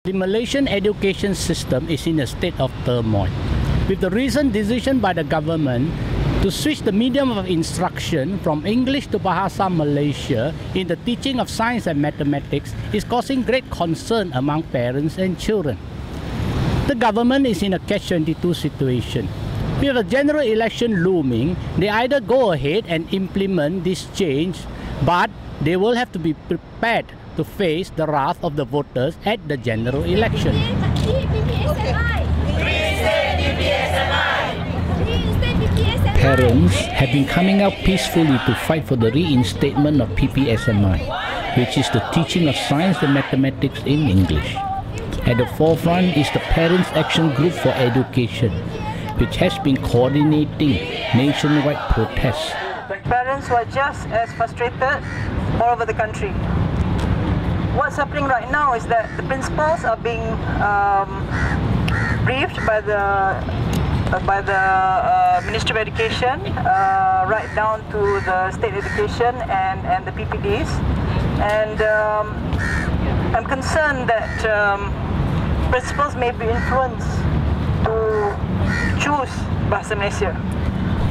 The Malaysian education system is in a state of turmoil. With the recent decision by the government to switch the medium of instruction from English to Bahasa Malaysia in the teaching of science and mathematics is causing great concern among parents and children. The government is in a catch-22 situation. With a general election looming, they either go ahead and implement this change, but they will have to be prepared to face the wrath of the voters at the general election. Parents have been coming out peacefully to fight for the reinstatement of PPSMI, which is the teaching of science and mathematics in English. At the forefront is the Parents Action Group for Education, which has been coordinating nationwide protests. Parents were just as frustrated all over the country. What's happening right now is that the principals are being briefed by the Ministry of Education, right down to the State Education and the PPDs. And I'm concerned that principals may be influenced to choose Bahasa Malaysia.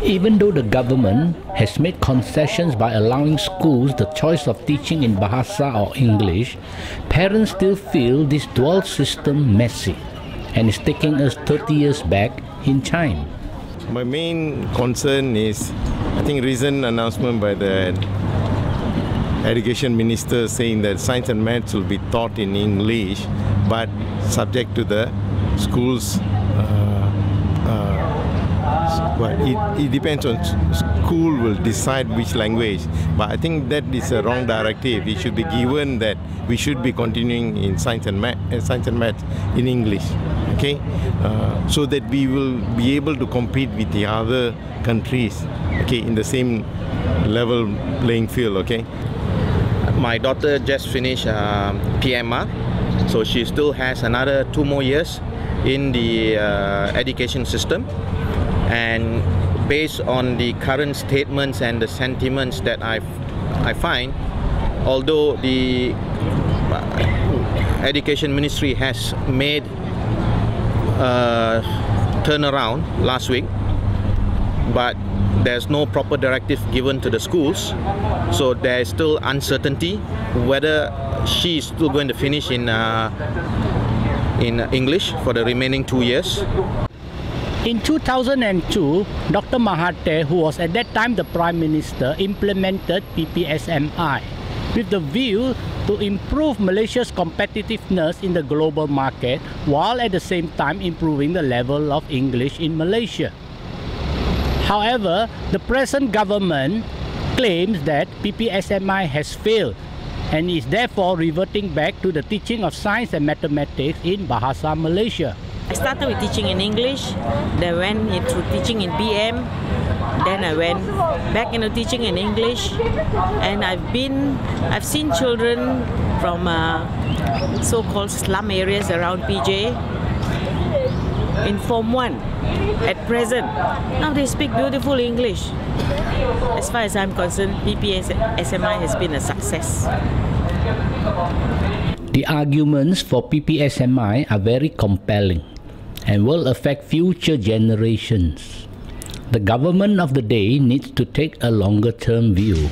Even though the government has made concessions by allowing schools the choice of teaching in Bahasa or English, parents still feel this dual system messy and is taking us 30 years back in time. My main concern is, I think, recent announcement by the Education Minister saying that science and maths will be taught in English, but subject to the schools. Well, it depends on school will decide which language, but I think that is a wrong directive. It should be given that we should be continuing in science and math in English, okay, so that we will be able to compete with the other countries, okay, in the same level playing field, okay. My daughter just finished PMR, so she still has another 2 more years in the education system. And based on the current statements and the sentiments that I find, although the Education Ministry has made a turnaround last week, but there's no proper directive given to the schools, so there is still uncertainty whether she is still going to finish in English for the remaining 2 years. In 2002, Dr. Mahathir, who was at that time the Prime Minister, implemented PPSMI with the view to improve Malaysia's competitiveness in the global market while at the same time improving the level of English in Malaysia. However, the present government claims that PPSMI has failed and is therefore reverting back to the teaching of science and mathematics in Bahasa Malaysia. I started with teaching in English, then went into teaching in BM, then I went back into teaching in English, and I've seen children from so-called slum areas around PJ in Form 1 at present. Now they speak beautiful English. As far as I'm concerned, PPSMI has been a success. The arguments for PPSMI are very compelling and will affect future generations. The government of the day needs to take a longer-term view.